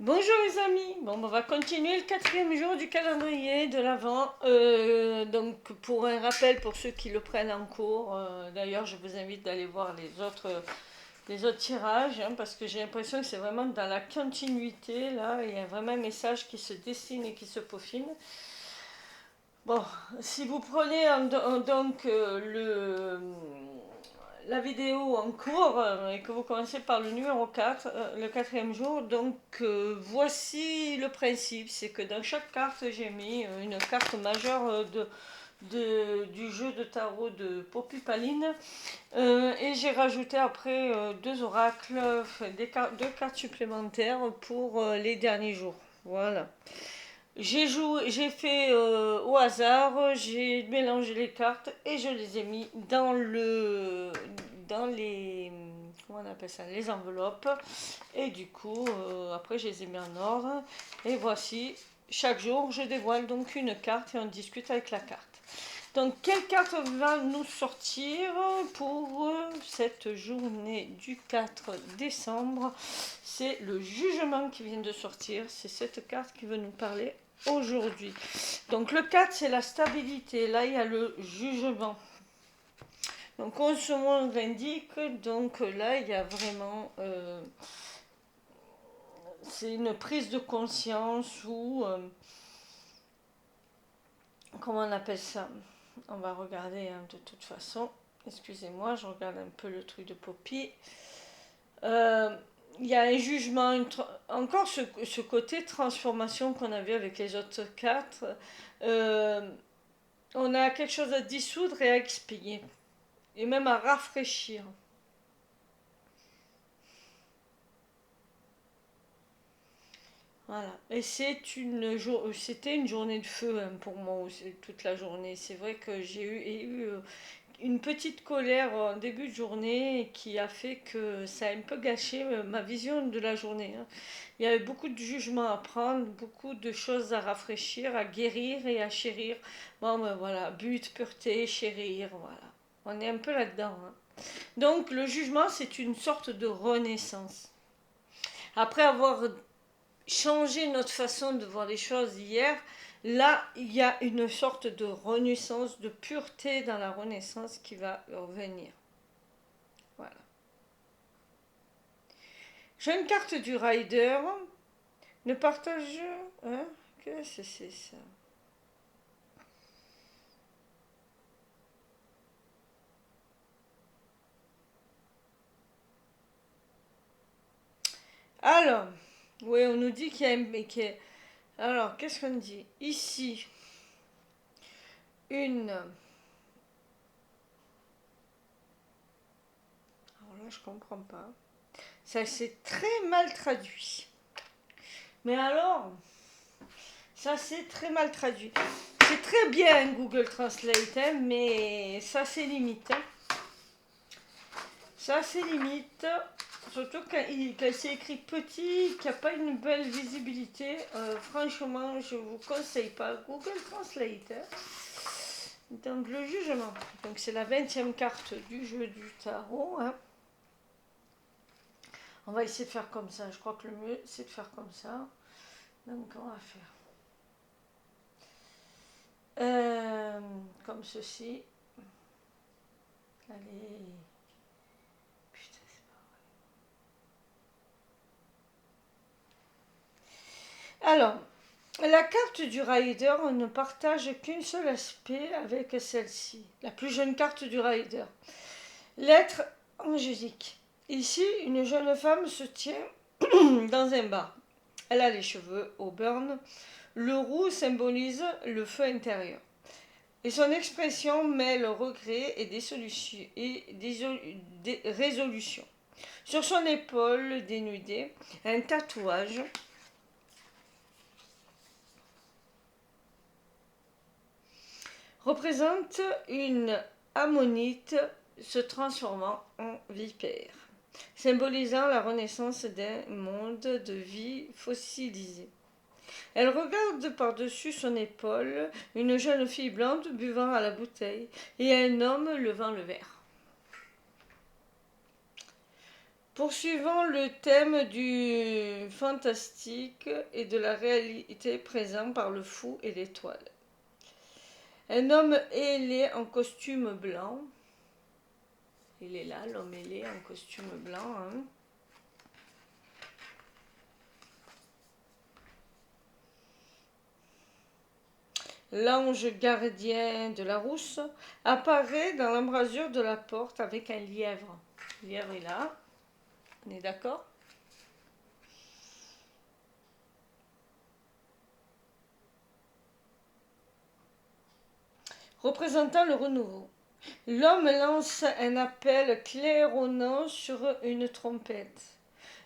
Bonjour les amis, bon, on va continuer le quatrième jour du calendrier de l'Avent. Donc pour un rappel pour ceux qui le prennent en cours, d'ailleurs je vous invite d'aller voir les autres tirages parce que j'ai l'impression que c'est vraiment dans la continuité, là il y a vraiment un message qui se dessine et qui se peaufine. Bon, si vous prenez donc la vidéo en cours et que vous commencez par le numéro 4, le quatrième jour, donc voici le principe, c'est que dans chaque carte j'ai mis une carte majeure du jeu de tarot de Poppy Paline et j'ai rajouté après deux oracles, enfin, deux cartes supplémentaires pour les derniers jours. Voilà. J'ai fait au hasard, j'ai mélangé les cartes et je les ai mis dans les, comment on appelle ça, les enveloppes. Et du coup, après je les ai mis en ordre. Et voici, chaque jour, je dévoile donc une carte et on discute avec la carte. Donc, quelle carte va nous sortir pour cette journée du 4 décembre? C'est le jugement qui vient de sortir. C'est cette carte qui veut nous parler aujourd'hui. Donc, le 4, c'est la stabilité. Là, il y a le jugement. Donc, on se monde indique. Donc, là, il y a vraiment... c'est une prise de conscience ou... comment on appelle ça? On va regarder de toute façon. Excusez-moi, je regarde un peu le truc de Poppy. Il y a un jugement, encore ce côté transformation qu'on a vu avec les autres quatre. On a quelque chose à dissoudre et à expier. Et même à rafraîchir. Voilà. Et c'était une journée de feu pour moi toute la journée. C'est vrai que j'ai eu une petite colère en début de journée qui a fait que ça a un peu gâché ma vision de la journée. Il y avait beaucoup de jugements à prendre, beaucoup de choses à rafraîchir, à guérir et à chérir. Bon, ben voilà, but, pureté, chérir, voilà. On est un peu là-dedans. Donc, le jugement, c'est une sorte de renaissance. Après avoir changé notre façon de voir les choses hier, là, il y a une sorte de renaissance, de pureté dans la renaissance qui va revenir. Voilà. J'ai une carte du Rider. Ne partage... Hein? Qu'est-ce que c'est ça? Alors, oui, on nous dit qu'il y a un... Alors, qu'est-ce qu'on dit? Ici, une... Alors là, je comprends pas. Ça s'est très mal traduit. Mais alors, ça c'est très mal traduit. C'est très bien Google Translate, hein, mais ça c'est limite. Ça c'est limite. Surtout quand c'est écrit petit, qu'il n'y a pas une belle visibilité. Franchement, je ne vous conseille pas Google Translate. Donc le jugement. Donc c'est la 20e carte du jeu du tarot. On va essayer de faire comme ça. Je crois que le mieux c'est de faire comme ça. Donc on va faire. Comme ceci. Allez. Putain, c'est pas vrai. Alors, la carte du Rider ne partage qu'un seul aspect avec celle-ci, la plus jeune carte du Rider. L'être angélique. Ici, une jeune femme se tient dans un bar. Elle a les cheveux au burn. Le roux symbolise le feu intérieur. Et son expression mêle regret et des résolutions. Sur son épaule dénudée, un tatouage représente une ammonite se transformant en vipère, symbolisant la renaissance d'un monde de vie fossilisé. Elle regarde par-dessus son épaule une jeune fille blonde buvant à la bouteille et un homme levant le verre. Poursuivant le thème du fantastique et de la réalité présent par le fou et l'étoile. Un homme ailé en costume blanc. Il est là, l'homme ailé en costume blanc. Hein. L'ange gardien de la rousse apparaît dans l'embrasure de la porte avec un lièvre. Le lièvre est là. On est d'accord? Représentant le renouveau. L'homme lance un appel claironnant sur une trompette,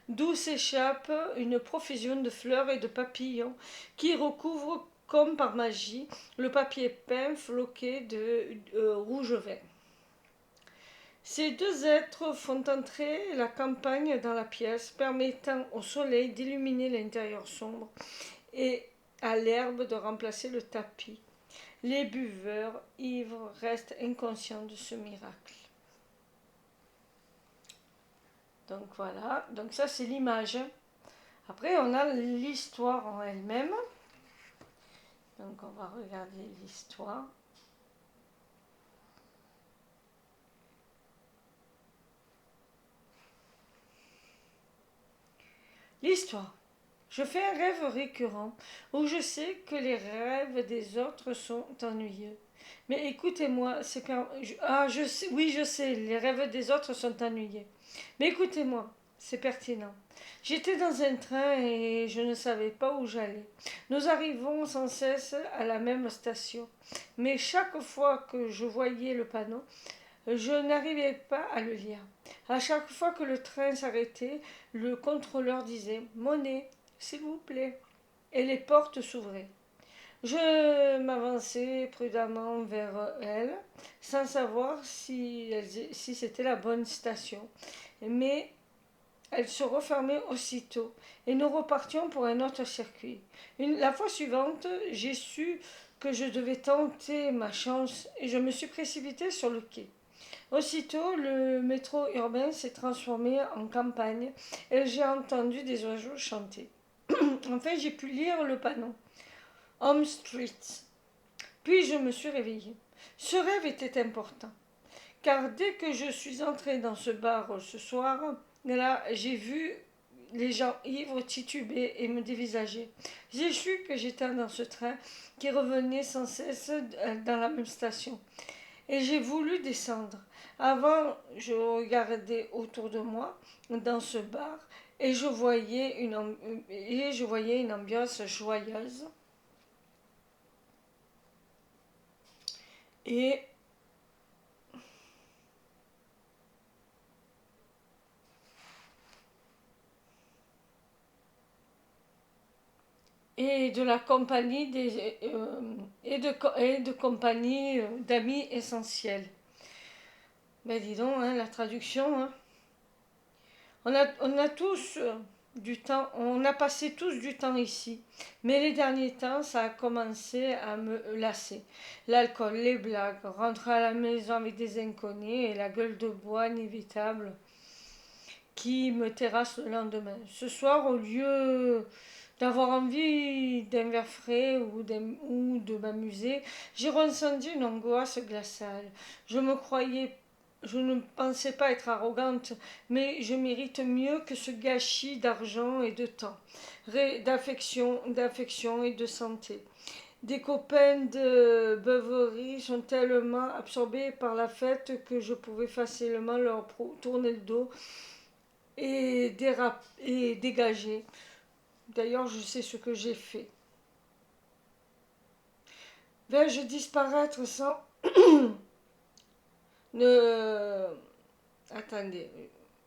d'où s'échappe une profusion de fleurs et de papillons qui recouvrent comme par magie le papier peint floqué de rouge vin. Ces deux êtres font entrer la campagne dans la pièce, permettant au soleil d'illuminer l'intérieur sombre et à l'herbe de remplacer le tapis. Les buveurs ivres restent inconscients de ce miracle. Donc voilà, donc ça c'est l'image. Après on a l'histoire en elle-même. Donc on va regarder l'histoire. L'histoire. Je fais un rêve récurrent où je sais que les rêves des autres sont ennuyeux. Mais écoutez-moi, je sais, oui, je sais, les rêves des autres sont ennuyeux. Mais écoutez-moi, c'est pertinent. J'étais dans un train et je ne savais pas où j'allais. Nous arrivons sans cesse à la même station. Mais chaque fois que je voyais le panneau, je n'arrivais pas à le lire. À chaque fois que le train s'arrêtait, le contrôleur disait Monnaie, s'il vous plaît. Et les portes s'ouvraient. Je m'avançais prudemment vers elle, sans savoir si c'était la bonne station. Mais elle se refermait aussitôt, et nous repartions pour un autre circuit. La fois suivante, j'ai su que je devais tenter ma chance, et je me suis précipitée sur le quai. Aussitôt, le métro urbain s'est transformé en campagne, et j'ai entendu des oiseaux chanter. Enfin, j'ai pu lire le panneau. Home Street. Puis je me suis réveillée. Ce rêve était important, car dès que je suis entrée dans ce bar ce soir, là, j'ai vu les gens ivres tituber et me dévisager. J'ai su que j'étais dans ce train qui revenait sans cesse dans la même station. Et j'ai voulu descendre. Avant, je regardais autour de moi dans ce bar et je voyais une ambiance joyeuse. Et, et de la compagnie et de compagnie d'amis essentiels. Ben dis donc, hein, la traduction, hein. On a tous du temps, on a passé tous du temps ici. Mais les derniers temps, ça a commencé à me lasser. L'alcool, les blagues, rentrer à la maison avec des inconnus et la gueule de bois inévitable qui me terrasse le lendemain. Ce soir, au lieu d'avoir envie d'un verre frais ou de m'amuser, j'ai ressenti une angoisse glaciale. Je ne pensais pas être arrogante, mais je mérite mieux que ce gâchis d'argent et de temps, d'affection et de santé. Des copains de beuverie sont tellement absorbés par la fête que je pouvais facilement leur tourner le dos et dégager. D'ailleurs, je sais ce que j'ai fait. Vais-je disparaître sans ne... Attendez,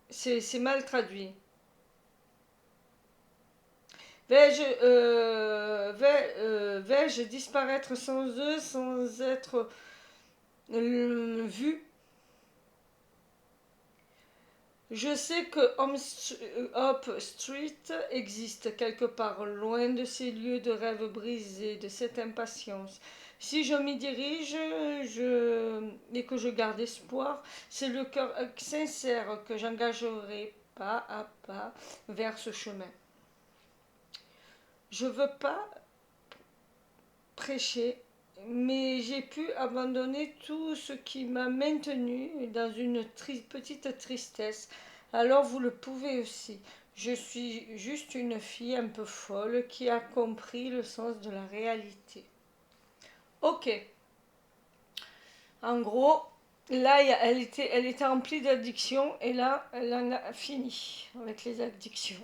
c'est mal traduit. Vais-je disparaître sans eux, sans être vu? Je sais que Hop Street existe quelque part, loin de ces lieux de rêve brisés, de cette impatience. Si je m'y dirige et que je garde espoir, c'est le cœur sincère que j'engagerai pas à pas vers ce chemin. Je veux pas prêcher, mais j'ai pu abandonner tout ce qui m'a maintenu dans une petite tristesse. Alors vous le pouvez aussi. Je suis juste une fille un peu folle qui a compris le sens de la réalité. Ok, en gros, là, elle était remplie d'addictions et là, elle en a fini avec les addictions.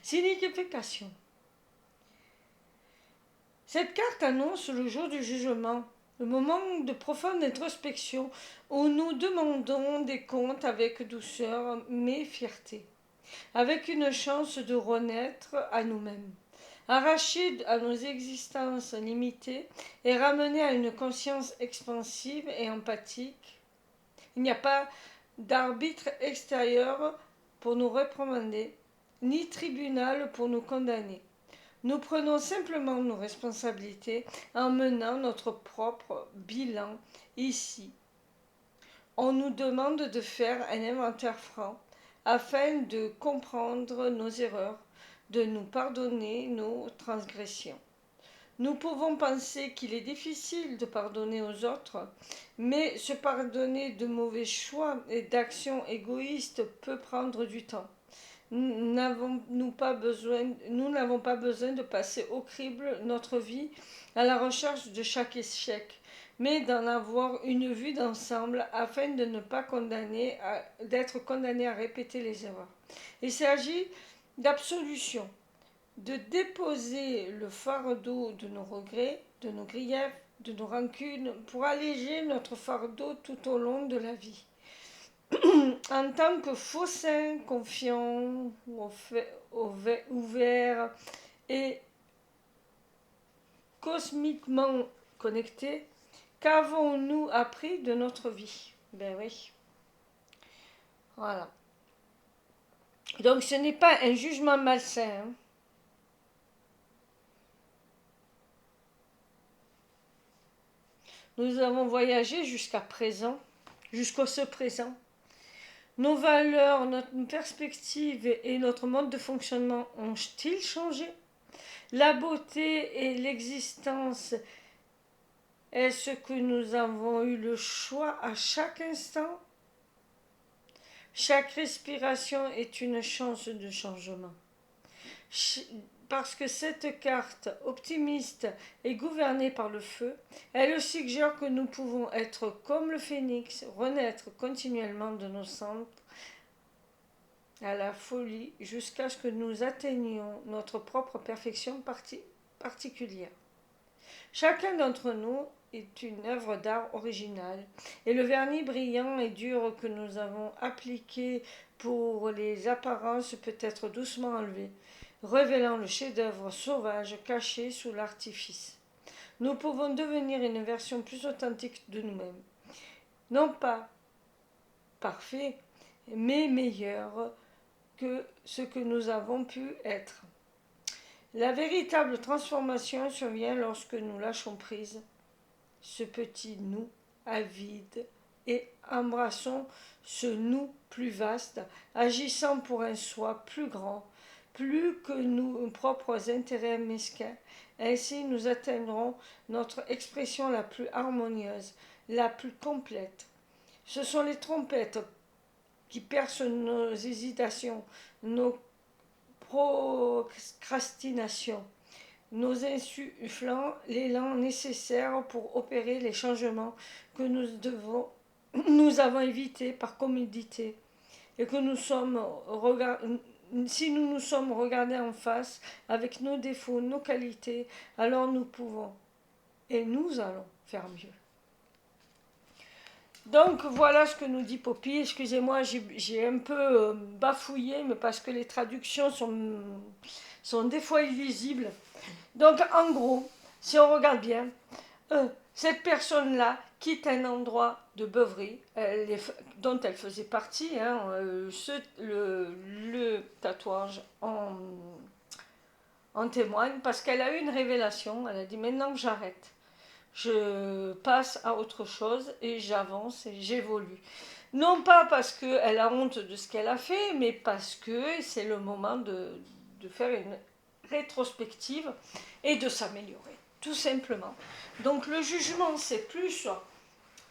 Signification. Cette carte annonce le jour du jugement, le moment de profonde introspection où nous demandons des comptes avec douceur mais fierté, avec une chance de renaître à nous-mêmes, arrachés à nos existences limitées et ramenés à une conscience expansive et empathique. Il n'y a pas d'arbitre extérieur pour nous réprimander, ni tribunal pour nous condamner. Nous prenons simplement nos responsabilités en menant notre propre bilan ici. On nous demande de faire un inventaire franc afin de comprendre nos erreurs, de nous pardonner nos transgressions. Nous pouvons penser qu'il est difficile de pardonner aux autres, mais se pardonner de mauvais choix et d'actions égoïstes peut prendre du temps. Nous n'avons pas besoin de passer au crible notre vie à la recherche de chaque échec, mais d'en avoir une vue d'ensemble afin de ne pas d'être condamné à répéter les erreurs. Il s'agit d'absolution, de déposer le fardeau de nos regrets, de nos griefs, de nos rancunes, pour alléger notre fardeau tout au long de la vie. En tant que faux saint, confiant, ouvert et cosmiquement connecté, qu'avons-nous appris de notre vie? Ben oui, voilà. Donc ce n'est pas un jugement malsain, hein. Nous avons voyagé jusqu'à présent, jusqu'au ce présent. Nos valeurs, notre perspective et notre mode de fonctionnement ont-ils changé? La beauté et l'existence, est-ce que nous avons eu le choix à chaque instant? Chaque respiration est une chance de changement. Parce que cette carte optimiste est gouvernée par le feu, elle suggère que nous pouvons être comme le phénix, renaître continuellement de nos cendres à la folie jusqu'à ce que nous atteignions notre propre perfection particulière. Chacun d'entre nous est une œuvre d'art originale et le vernis brillant et dur que nous avons appliqué pour les apparences peut être doucement enlevé, révélant le chef-d'œuvre sauvage caché sous l'artifice. Nous pouvons devenir une version plus authentique de nous-mêmes, non pas parfait, mais meilleur que ce que nous avons pu être. La véritable transformation survient lorsque nous lâchons prise, ce petit nous avide, et embrassons ce nous plus vaste, agissant pour un soi plus grand, plus que nos propres intérêts mesquins. Ainsi nous atteindrons notre expression la plus harmonieuse, la plus complète. Ce sont les trompettes qui percent nos hésitations, nos procrastinations, nos insufflant l'élan nécessaire pour opérer les changements que nous avons évités par commodité et que si nous nous sommes regardés en face avec nos défauts, nos qualités, alors nous pouvons et nous allons faire mieux. Donc voilà ce que nous dit Poppy. Excusez-moi, j'ai un peu bafouillé, mais parce que les traductions sont des fois illisibles. Donc en gros, si on regarde bien, cette personne-là quitte un endroit de beuverie dont elle faisait partie, hein, le tatouage en témoigne parce qu'elle a eu une révélation. Elle a dit maintenant que j'arrête, je passe à autre chose et j'avance et j'évolue. Non pas parce qu'elle a honte de ce qu'elle a fait, mais parce que c'est le moment de faire une rétrospective et de s'améliorer, tout simplement. Donc le jugement, c'est plus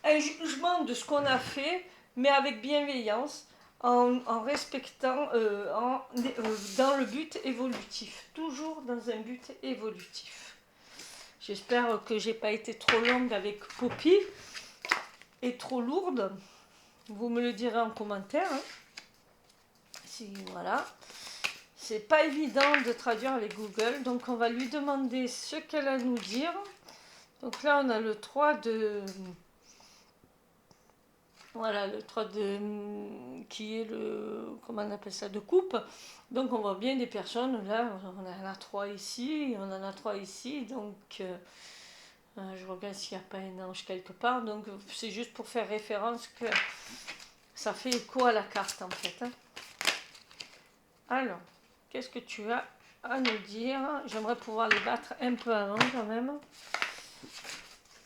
un jugement de ce qu'on a fait, mais avec bienveillance, en respectant, dans le but évolutif, toujours dans un but évolutif. J'espère que j'ai pas été trop longue avec Poppy et trop lourde. Vous me le direz en commentaire. Hein. Si, voilà. C'est pas évident de traduire avec Google, donc on va lui demander ce qu'elle a à nous dire. Donc là, on a le 3 de... Voilà, le 3 de... qui est le... comment on appelle ça? De coupe. Donc on voit bien des personnes, là, on en a 3 ici, on en a 3 ici, donc... je regarde s'il n'y a pas un ange quelque part, donc c'est juste pour faire référence que ça fait écho à la carte en fait. Hein. Alors, qu'est-ce que tu as à nous dire? J'aimerais pouvoir les battre un peu avant quand même.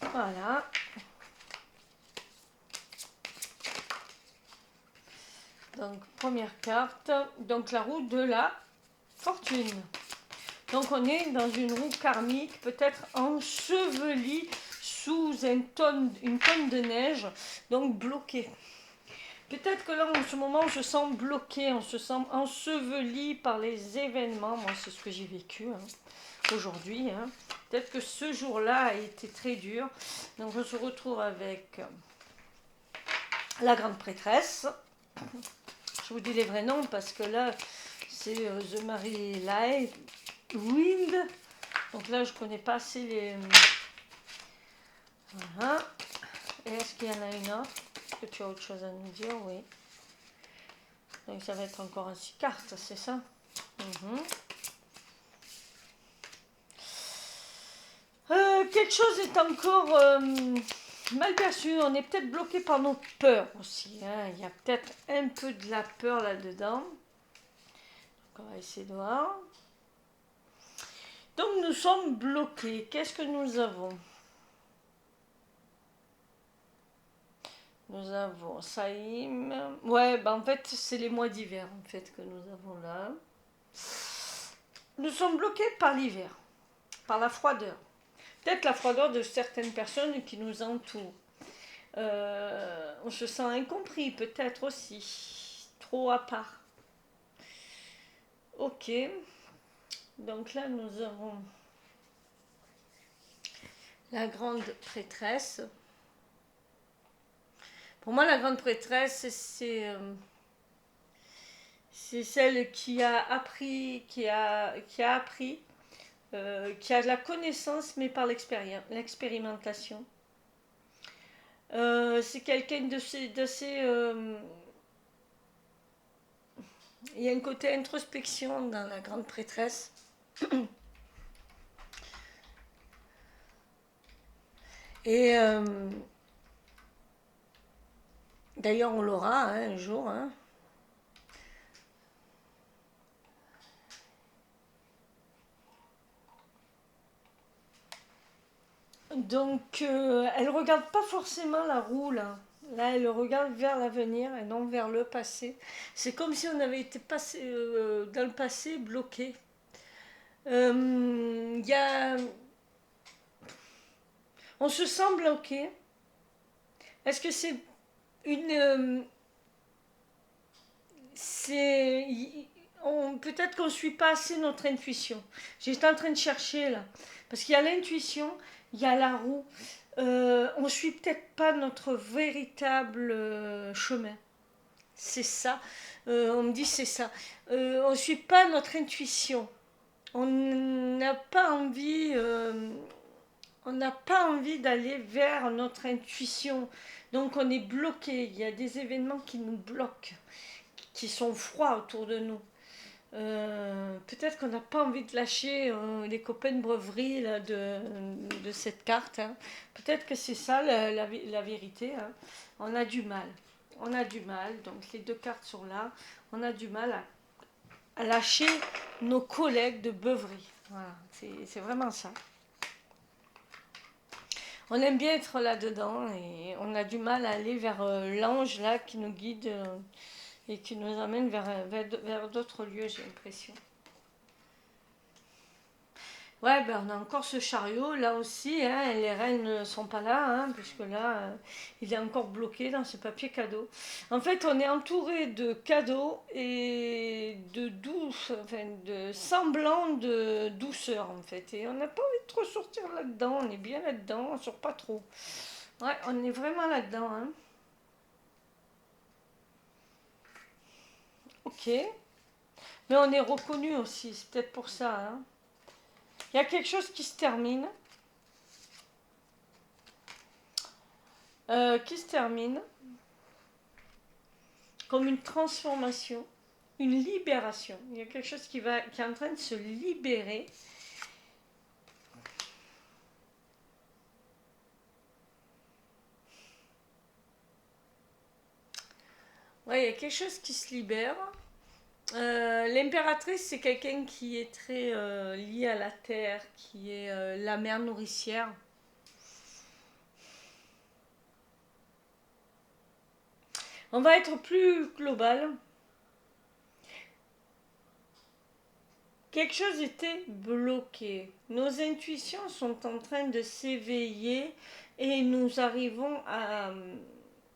Voilà. Donc, première carte. Donc, la roue de la fortune. Donc, on est dans une roue karmique, peut-être ensevelie sous une tonne de neige, donc bloquée. Peut-être que là, en ce moment, on se sent bloqué, on se sent enseveli par les événements. Moi, c'est ce que j'ai vécu aujourd'hui. Hein. Peut-être que ce jour-là a été très dur. Donc, on se retrouve avec la grande prêtresse. Je vous dis les vrais noms parce que là, c'est The Mary Light Wind. Donc là, je ne connais pas assez les... Voilà. Et est-ce qu'il y en a une autre? Est-ce que tu as autre chose à nous dire? Oui. Donc ça va être encore 6 cartes, c'est ça? Quelque chose est encore mal perçu. On est peut-être bloqué par nos peurs aussi. Hein. Il y a peut-être un peu de la peur là-dedans. Donc on va essayer de voir. Donc nous sommes bloqués. Qu'est-ce que nous avons? Nous avons Saïm. Ouais, bah en fait, c'est les mois d'hiver en fait que nous avons là. Nous sommes bloqués par l'hiver, par la froideur. Peut-être la froideur de certaines personnes qui nous entourent. On se sent incompris, peut-être aussi. Trop à part. Ok. Donc là, nous avons la grande prêtresse. Pour moi, la grande prêtresse, c'est celle qui a appris, qui a appris, qui a de la connaissance, mais par l'expérimentation. C'est quelqu'un d'assez il y a un côté introspection dans la grande prêtresse. Et d'ailleurs, on l'aura hein, un jour. Hein. Donc, elle ne regarde pas forcément la roue, là. Là, elle regarde vers l'avenir et non vers le passé. C'est comme si on avait été passé, dans le passé bloqué. Y a... On se sent bloqué. Est-ce que c'est une... peut-être qu'on ne suit pas assez notre intuition. J'étais en train de chercher là. Parce qu'il y a l'intuition, il y a la roue. On ne suit peut-être pas notre véritable chemin. C'est ça. On me dit c'est ça. On ne suit pas notre intuition. On n'a pas envie... on n'a pas envie d'aller vers notre intuition. Donc on est bloqué. Il y a des événements qui nous bloquent, qui sont froids autour de nous. Peut-être qu'on n'a pas envie de lâcher les copains de breverie là, de cette carte. Hein. Peut-être que c'est ça la vérité. Hein. On a du mal. On a du mal. Donc les deux cartes sont là. On a du mal à lâcher nos collègues de beuverie. Voilà, c'est vraiment ça. On aime bien être là-dedans et on a du mal à aller vers l'ange là qui nous guide et qui nous amène vers d'autres lieux, j'ai l'impression. Ouais, ben on a encore ce chariot là aussi, hein, et les reines ne sont pas là, hein, puisque là, il est encore bloqué dans ce papier cadeau. En fait, on est entouré de cadeaux et de douce, enfin, de semblant de douceur en fait. Et on n'a pas envie de trop sortir là-dedans, on est bien là-dedans, on sort pas trop. Ouais, on est vraiment là-dedans, hein. Ok. Mais on est reconnu aussi, c'est peut-être pour ça, hein. Il y a quelque chose qui se termine, qui se termine comme une transformation, une libération. Il y a quelque chose qui est en train de se libérer. Ouais, il y a quelque chose qui se libère. L'impératrice, c'est quelqu'un qui est très lié à la terre, qui est la mère nourricière. On va être plus global. Quelque chose était bloqué. Nos intuitions sont en train de s'éveiller et nous arrivons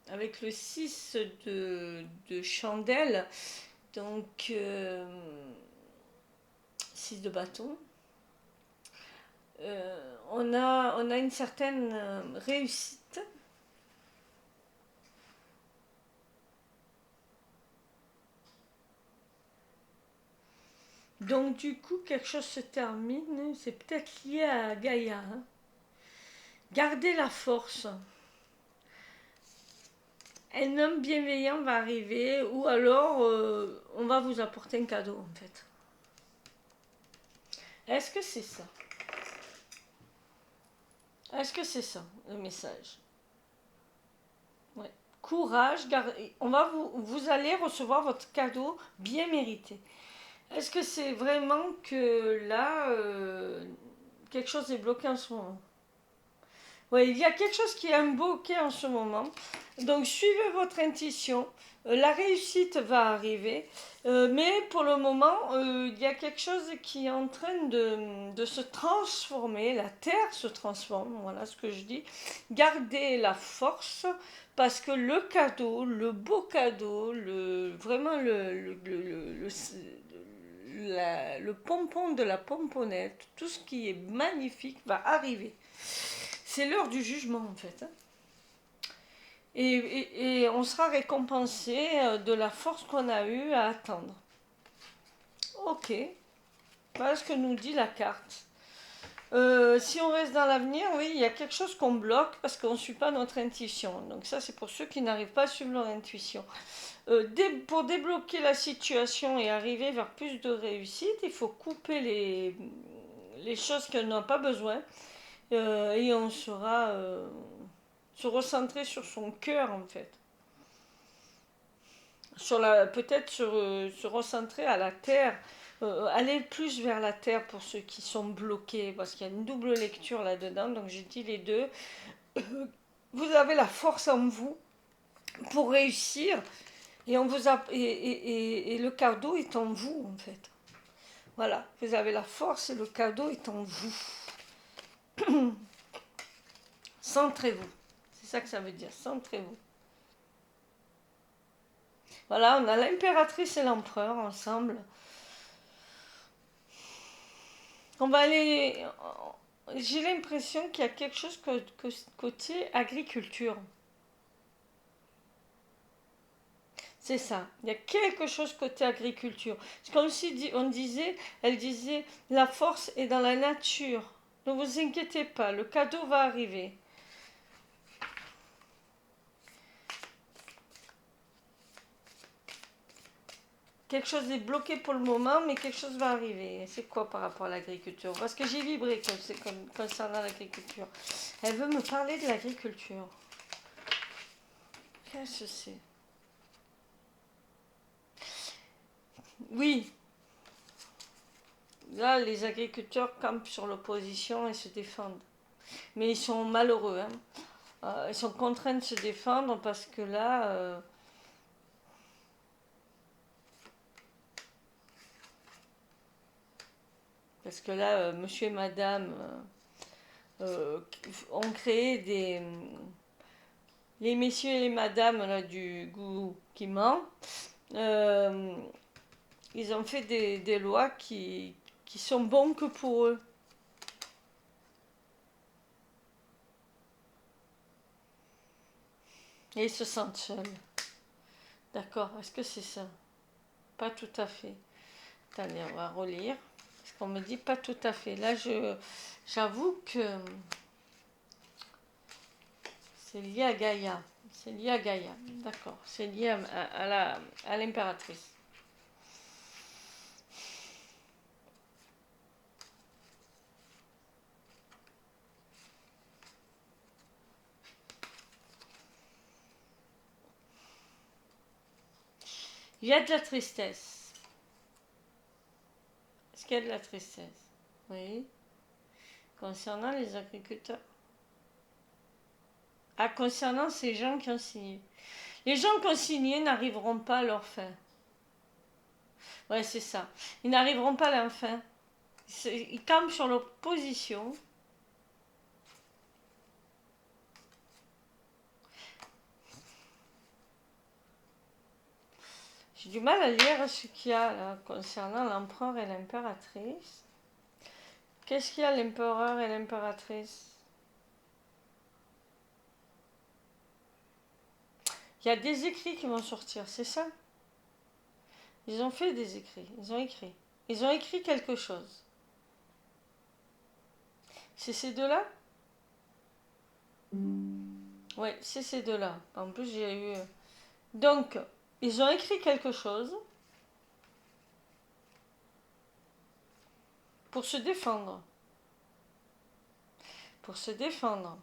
avec le 6 de chandelle, donc 6 de bâton. On a une certaine réussite. Donc du coup, quelque chose se termine. C'est peut-être lié à Gaïa, hein. Gardez la force. Un homme bienveillant va arriver ou alors on va vous apporter un cadeau en fait. Est-ce que c'est ça? Est-ce que c'est ça le message? Ouais. Courage, vous allez recevoir votre cadeau bien mérité. Est-ce que c'est vraiment que là, quelque chose est bloqué en ce moment? Oui, il y a quelque chose qui est bloqué en ce moment. Donc suivez votre intuition. La réussite va arriver. Mais pour le moment, il y a quelque chose qui est en train de se transformer. La terre se transforme, voilà ce que je dis. Gardez la force parce que le cadeau, le beau cadeau, vraiment le pompon de la pomponnette, tout ce qui est magnifique va arriver. C'est l'heure du jugement en fait, hein. Et on sera récompensé de la force qu'on a eue à attendre. Ok, voilà ce que nous dit la carte. Si on reste dans l'avenir, oui, il y a quelque chose qu'on bloque parce qu'on ne suit pas notre intuition. Donc ça, c'est pour ceux qui n'arrivent pas à suivre leur intuition. Pour débloquer la situation et arriver vers plus de réussite, il faut couper les choses qu'on n'a pas besoin et on sera se recentrer sur son cœur en fait. Peut-être se recentrer à la terre, aller plus vers la terre pour ceux qui sont bloqués, parce qu'il y a une double lecture là-dedans, donc j'ai dit les deux. Vous avez la force en vous pour réussir, et le cadeau est en vous en fait. Voilà, vous avez la force et le cadeau est en vous. Centrez-vous. C'est ça que ça veut dire, centrez-vous. Voilà, on a l'impératrice et l'empereur ensemble. On va aller. J'ai l'impression qu'il y a quelque chose côté agriculture. C'est ça. Il y a quelque chose côté agriculture. C'est comme si elle disait, la force est dans la nature. Ne vous inquiétez pas, le cadeau va arriver. Quelque chose est bloqué pour le moment, mais quelque chose va arriver. C'est quoi par rapport à l'agriculture? Parce que j'ai vibré concernant l'agriculture. Elle veut me parler de l'agriculture. Qu'est-ce que c'est? Oui, Là, les agriculteurs campent sur l'opposition et se défendent. Mais ils sont malheureux, hein. Ils sont contraints de se défendre parce que là, monsieur et madame ont créé les messieurs et les madames là, du goût qui ment. euh, Ils ont fait des lois qui sont bons que pour eux. Et ils se sentent seuls. D'accord, est-ce que c'est ça? Pas tout à fait. Attendez, on va relire. Parce qu'on me dit pas tout à fait. Là, j'avoue que c'est lié à Gaïa. C'est lié à Gaïa. D'accord. C'est lié à l'impératrice. Il y a de la tristesse. Est-ce qu'il y a de la tristesse? Oui. Concernant les agriculteurs. Ah, concernant ces gens qui ont signé. Les gens qui ont signé n'arriveront pas à leur fin. Ouais, c'est ça. Ils n'arriveront pas à leur fin. Ils campent sur leur position. J'ai du mal à lire ce qu'il y a là, concernant l'empereur et l'impératrice. Qu'est-ce qu'il y a l'empereur et l'impératrice? Il y a des écrits qui vont sortir, c'est ça? Ils ont fait des écrits, ils ont écrit. Ils ont écrit quelque chose. C'est ces deux-là? Oui, c'est ces deux-là. En plus, j'ai eu... Donc, ils ont écrit quelque chose pour se défendre. Pour se défendre.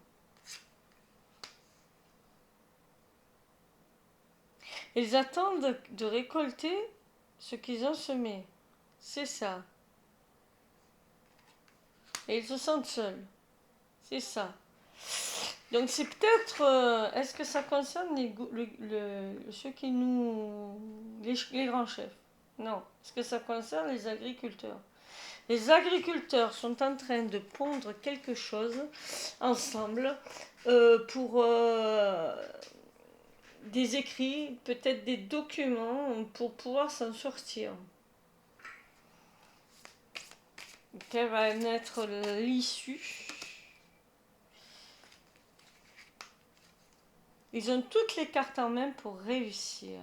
Ils attendent de récolter ce qu'ils ont semé. C'est ça. Et ils se sentent seuls. C'est ça. Donc c'est peut-être... est-ce que ça concerne ceux qui nous... les grands chefs? Non. Est-ce que ça concerne les agriculteurs? Les agriculteurs sont en train de pondre quelque chose ensemble pour des écrits, peut-être des documents pour pouvoir s'en sortir. Quelle va être l'issue? Ils ont toutes les cartes en main pour réussir.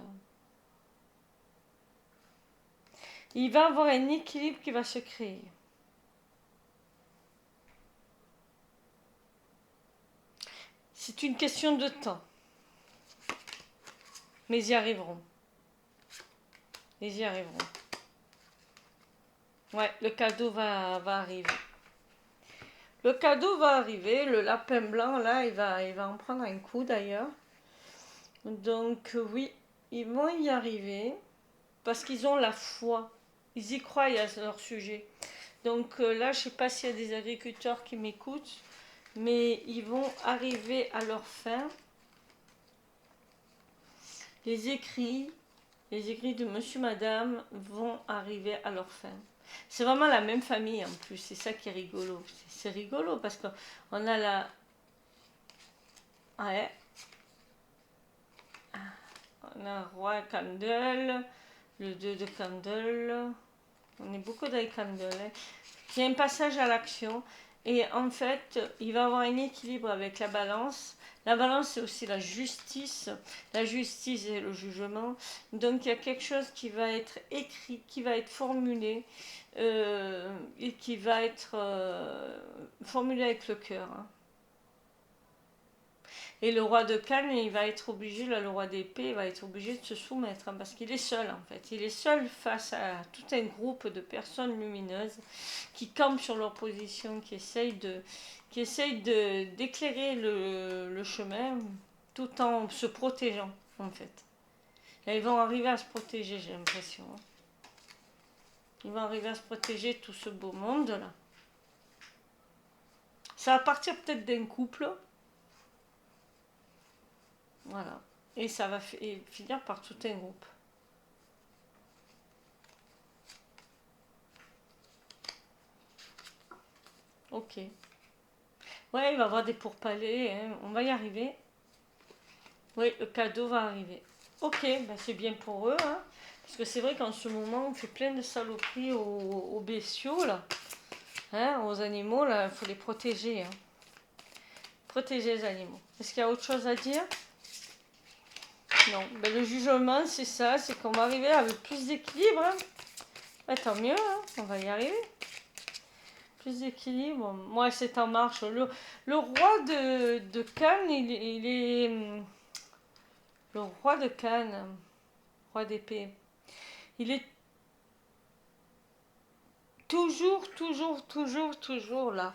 Il va y avoir un équilibre qui va se créer. C'est une question de temps. Mais ils y arriveront. Ils y arriveront. Ouais, le cadeau va arriver. Le cadeau va arriver. Le lapin blanc, là, il va en prendre un coup d'ailleurs. Donc oui, ils vont y arriver. Parce qu'ils ont la foi. Ils y croient à leur sujet. Donc là, je ne sais pas s'il y a des agriculteurs qui m'écoutent. Mais ils vont arriver à leur fin. Les écrits de monsieur, madame vont arriver à leur fin. C'est vraiment la même famille en plus, c'est ça qui est rigolo. C'est rigolo parce qu'on a la... Ouais. On a roi Candle, le 2 de Candle. On est beaucoup dans les Candle. Hein. Il y a un passage à l'action. Et en fait, il va y avoir un équilibre avec la balance. La balance, c'est aussi la justice. La justice et le jugement. Donc, il y a quelque chose qui va être écrit, qui va être formulé, et qui va être formulé avec le cœur. Hein. Et le roi de Cannes, il va être obligé, là, le roi d'épée, il va être obligé de se soumettre, hein, parce qu'il est seul en fait. Il est seul face à tout un groupe de personnes lumineuses qui campent sur leur position, qui essayent d'éclairer le chemin tout en se protégeant en fait. Et ils vont arriver à se protéger, j'ai l'impression. Ils vont arriver à se protéger tout ce beau monde là. Ça va partir peut-être d'un couple. Voilà. Et ça va finir par tout un groupe. Ok. Ouais, il va y avoir des pourparlers, hein. On va y arriver. Oui, le cadeau va arriver. Ok, ben c'est bien pour eux, hein. Parce que c'est vrai qu'en ce moment, on fait plein de saloperies aux bestiaux, là. Hein, aux animaux, là, il faut les protéger, hein. Protéger les animaux. Est-ce qu'il y a autre chose à dire? Non. Ben, le jugement, c'est ça, c'est qu'on va arriver avec plus d'équilibre, hein. Ben, tant mieux, hein. On va y arriver. Plus d'équilibre. Moi, c'est en marche. Le roi de Cannes, il est le roi de Cannes, roi d'épée. Il est toujours là,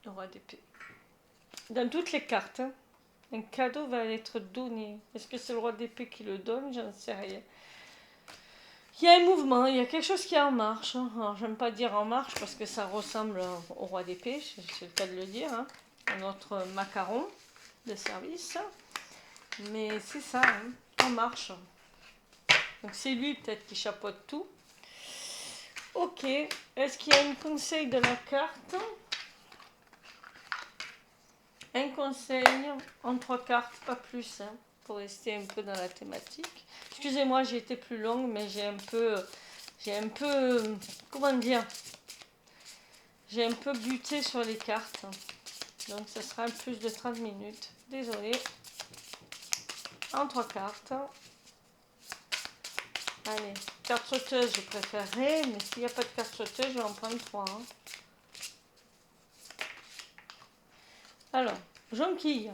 le roi d'épée. Dans toutes les cartes, hein. Un cadeau va être donné. Est-ce que c'est le roi d'épée qui le donne? J'en sais rien. Il y a un mouvement, il y a quelque chose qui est en marche, hein. Alors, j'aime pas dire en marche parce que ça ressemble au roi d'épée, c'est le cas de le dire, hein. À notre macaron de service. Mais c'est ça, hein, en marche. Donc c'est lui peut-être qui chapeaute tout. Ok, est-ce qu'il y a un conseil de la carte? Un conseil en 3 cartes, pas plus, hein, pour rester un peu dans la thématique. Excusez-moi, j'ai été plus longue, mais comment dire, j'ai un peu buté sur les cartes. Donc ça sera plus de 30 minutes. Désolée. En 3 cartes. Allez, carte sauteuse, je préférerais, mais s'il n'y a pas de carte sauteuse, je vais en prendre 3. Hein. Alors, jonquille,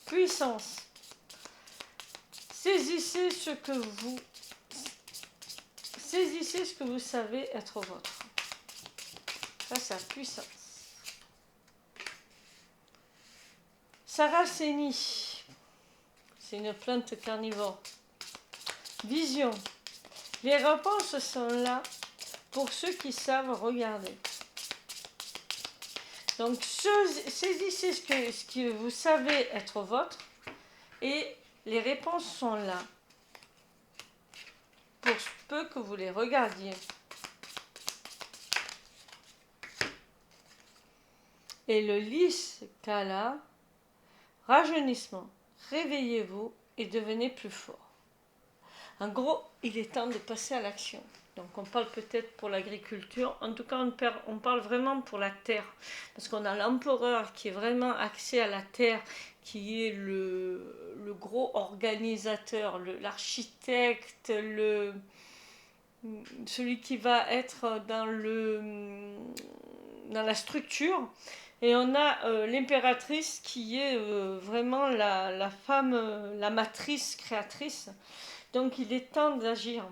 puissance. Saisissez ce que vous savez être votre. Ça, c'est la puissance. Saracénie, c'est une plante carnivore. Vision, les réponses sont là pour ceux qui savent regarder. Donc, saisissez ce que vous savez être votre et les réponses sont là pour peu que vous les regardiez. Et le lys Kala, rajeunissement, réveillez-vous et devenez plus fort. En gros, il est temps de passer à l'action. Donc on parle peut-être pour l'agriculture, en tout cas on parle vraiment pour la terre, parce qu'on a l'empereur qui est vraiment axé à la terre, qui est le gros organisateur, l'architecte, celui qui va être dans la structure. Et on a l'impératrice qui est vraiment la femme, la matrice créatrice. Donc il est temps d'agir.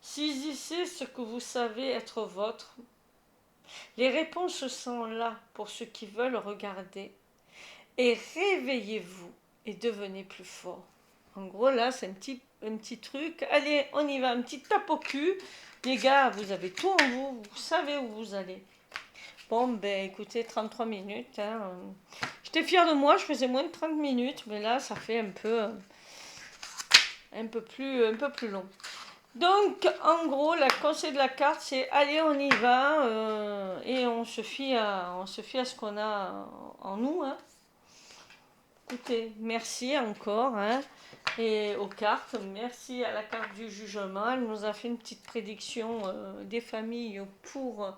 Saisissez ce que vous savez être votre. Les réponses sont là pour ceux qui veulent regarder. Et réveillez-vous et devenez plus fort. En gros, là, c'est un petit truc. Allez, on y va, un petit tape au cul. Les gars, vous avez tout en vous, vous savez où vous allez. Bon, ben écoutez, 33 minutes. Hein. J'étais fière de moi, je faisais moins de 30 minutes, mais là, ça fait un peu plus long. Donc, en gros, le conseil de la carte, c'est allez, on y va et on se fie à ce qu'on a en nous. Hein. Écoutez, merci encore. Hein, et aux cartes, merci à la carte du jugement. Elle nous a fait une petite prédiction des familles pour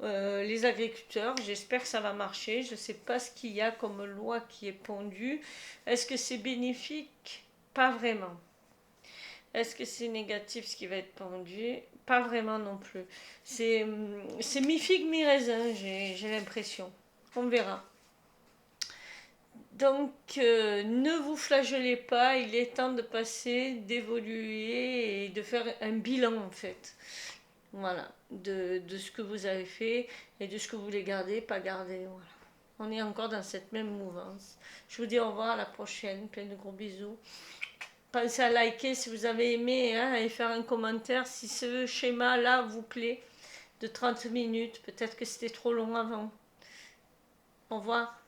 les agriculteurs. J'espère que ça va marcher. Je ne sais pas ce qu'il y a comme loi qui est pondue. Est-ce que c'est bénéfique? Pas vraiment. Est-ce que c'est négatif ce qui va être pendu? Pas vraiment non plus. C'est mi-figue, mi-raisin, j'ai l'impression. On verra. Donc, ne vous flagellez pas, il est temps de passer, d'évoluer et de faire un bilan en fait. Voilà, de ce que vous avez fait et de ce que vous voulez garder, pas garder. Voilà. On est encore dans cette même mouvance. Je vous dis au revoir, à la prochaine, plein de gros bisous. Pensez à liker si vous avez aimé, hein, et faire un commentaire si ce schéma-là vous plaît, de 30 minutes. Peut-être que c'était trop long avant. Au revoir.